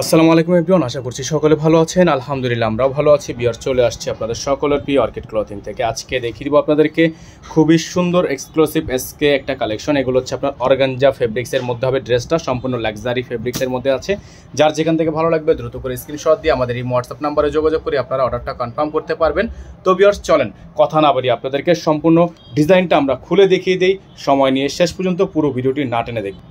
আসসালামু আলাইকুম এভরিওয়ান, আশা করছি সকলে ভালো আছেন। আলহামদুলিল্লাহ আমরাও ভালো আছি। বিয়ার চলে আসছে আপনাদের সকলের প্রিয় অর্কিড ক্লথিং থেকে। আজকে দেখিয়ে দিব আপনাদেরকে খুবই সুন্দর এক্সক্লুসিভ এসকে একটা কালেকশন। এগুলো হচ্ছে আপনার অর্গানজা ফেব্রিক্সের মধ্যে হবে ড্রেসটা, সম্পূর্ণ লাক্সারি ফেব্রিক্সের মধ্যে আছে। যার যেখান থেকে ভালো লাগবে দ্রুত করে স্ক্রিনশট দিয়ে আমাদের এই হোয়াটসঅ্যাপ নাম্বারে যোগাযোগ করে আপনারা অর্ডারটা কনফার্ম করতে পারবেন। তো বিয়ার্স চলেন কথা না বাড়িয়ে আপনাদেরকে সম্পূর্ণ ডিজাইনটা আমরা খুলে দেখিয়ে দিই। সময় নিয়ে শেষ পর্যন্ত পুরো ভিডিওটি না টেনে দেখবেন।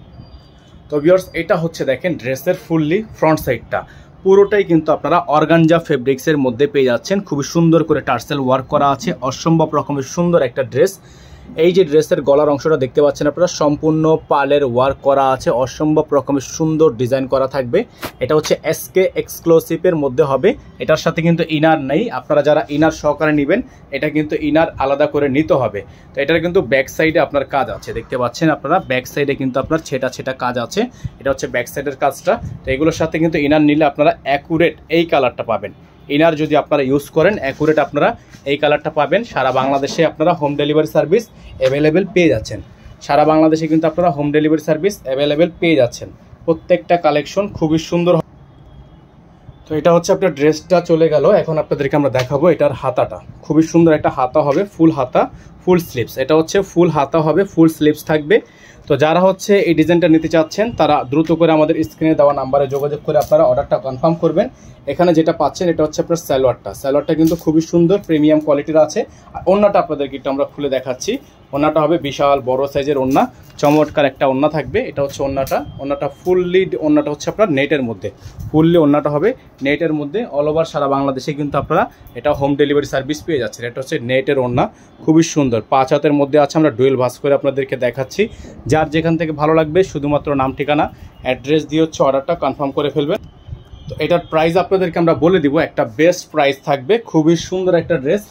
তো ভিউয়ার্স এটা হচ্ছে দেখেন ড্রেসের ফুললি ফ্রন্ট সাইডটা পুরোটাই কিন্তু আপনারা অর্গানজা ফেব্রিক্সের মধ্যে পেয়ে যাচ্ছেন। খুবই সুন্দর করে টার্সেল ওয়ার্ক করা আছে, অসম্ভব রকমের সুন্দর একটা ড্রেস। এই যে ড্রেসের গলার অংশটা দেখতে পাচ্ছেন আপনারা, সম্পূর্ণ পার্লের ওয়ার্ক করা আছে, অসম্ভব রকমের সুন্দর ডিজাইন করা থাকবে। এটা হচ্ছে এসকে এক্সক্লুসিভের মধ্যে হবে। এটার সাথে কিন্তু ইনার নেই, আপনারা যারা ইনার সহকারে নেবেন এটা কিন্তু ইনার আলাদা করে নিতে হবে। তো এটার কিন্তু ব্যাক সাইডে আপনার কাজ আছে, দেখতে পাচ্ছেন আপনারা ব্যাক সাইডে কিন্তু আপনার ছেটা ছেটা কাজ আছে। এটা হচ্ছে ব্যাক সাইডের কাজটা। তো এগুলোর সাথে কিন্তু ইনার নিলে আপনারা অ্যাকুরেট এই কালারটা পাবেন। ইনার যদি আপনারা ইউজ করেন অ্যাকুরেট আপনারা এই কালারটা পাবেন। সারা বাংলাদেশে আপনারা হোম ডেলিভারি সার্ভিস অ্যাভেলেবেল পেয়ে যাচ্ছেন। সারা বাংলাদেশে কিন্তু আপনারা হোম ডেলিভারি সার্ভিস অ্যাভেলেবেল পেয়ে যাচ্ছেন। প্রত্যেকটা কালেকশন খুবই সুন্দর। তো এটা হচ্ছে আপনার ড্রেসটা চলে গেল। এখন আপনাদেরকে আমরা দেখাবো এটার হাতাটা। খুবই সুন্দর একটা হাতা হবে, ফুল হাতা, ফুল স্লিভস। এটা হচ্ছে ফুল হাতা হবে, ফুল স্লিভস থাকবে। তো যারা হচ্ছে এই ডিজাইনটা নিতে চাচ্ছেন তারা দ্রুত করে আমাদের স্ক্রিনে দেওয়া নাম্বারে যোগাযোগ করে আপনারা অর্ডারটা কনফার্ম করবেন। এখানে যেটা পাচ্ছেন এটা হচ্ছে আপনার সালোয়ারটা কিন্তু খুবই সুন্দর প্রিমিয়াম কোয়ালিটির আছে। আর ওন্নাটা আপনাদেরকে একটু আমরা খুলে দেখাচ্ছি। ওন্নাটা হবে বিশাল বড় সাইজের ওন্না, চমৎকার একটা ওন্না থাকবে। এটা হচ্ছে ওন্নাটা ফুললি, ওন্নাটা হচ্ছে আপনার নেটের মধ্যে, ফুললি ওন্নাটা হবে নেটের মধ্যে। অল ওভার সারা বাংলাদেশে কিন্তু আপনারা এটা হোম ডেলিভারি সার্ভিস পেয়ে যাচ্ছেন। এটা হচ্ছে নেটের ওন্না, খুবই সুন্দর 5 হাতের মধ্যে আছে। আমরা ডুয়েল ভাঁজ করে আপনাদেরকে দেখাচ্ছি। যার যেখান থেকে ভালো লাগবে শুধুমাত্র নাম ঠিকানা অ্যাড্রেস দিয়ে হচ্ছে অর্ডারটা কনফার্ম করে ফেলবেন। তো এটার প্রাইস আপনাদেরকে আমরা বলে দিব, একটা বেস্ট প্রাইস থাকবে। খুবই সুন্দর একটা ড্রেস,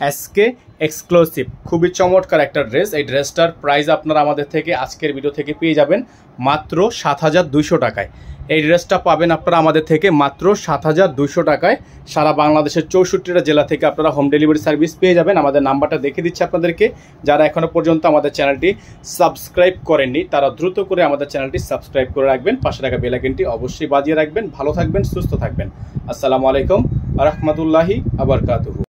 এসকে এক্সক্লুসিভ, খুবই চমৎকার একটা ড্রেস। এই ড্রেসটার প্রাইস আপনারা আমাদের থেকে আজকের ভিডিও থেকে পেয়ে যাবেন মাত্র 7200 টাকায়। এই ড্রেসটা পাবেন আপনারা আমাদের থেকে মাত্র 7200 টাকায়। সারা বাংলাদেশের 64টা জেলা থেকে আপনারা হোম ডেলিভারি সার্ভিস পেয়ে যাবেন। আমাদের নাম্বারটা দেখে দিচ্ছি আপনাদেরকে। যারা এখনও পর্যন্ত আমাদের চ্যানেলটি সাবস্ক্রাইব করেননি তারা দ্রুত করে আমাদের চ্যানেলটি সাবস্ক্রাইব করে রাখবেন, পাশে রাখা বেল আইকনটি অবশ্যই বাজিয়ে রাখবেন। ভালো থাকবেন, সুস্থ থাকবেন। আসসালামু আলাইকুম ওয়া রাহমাতুল্লাহি ওয়া বারাকাতুহু।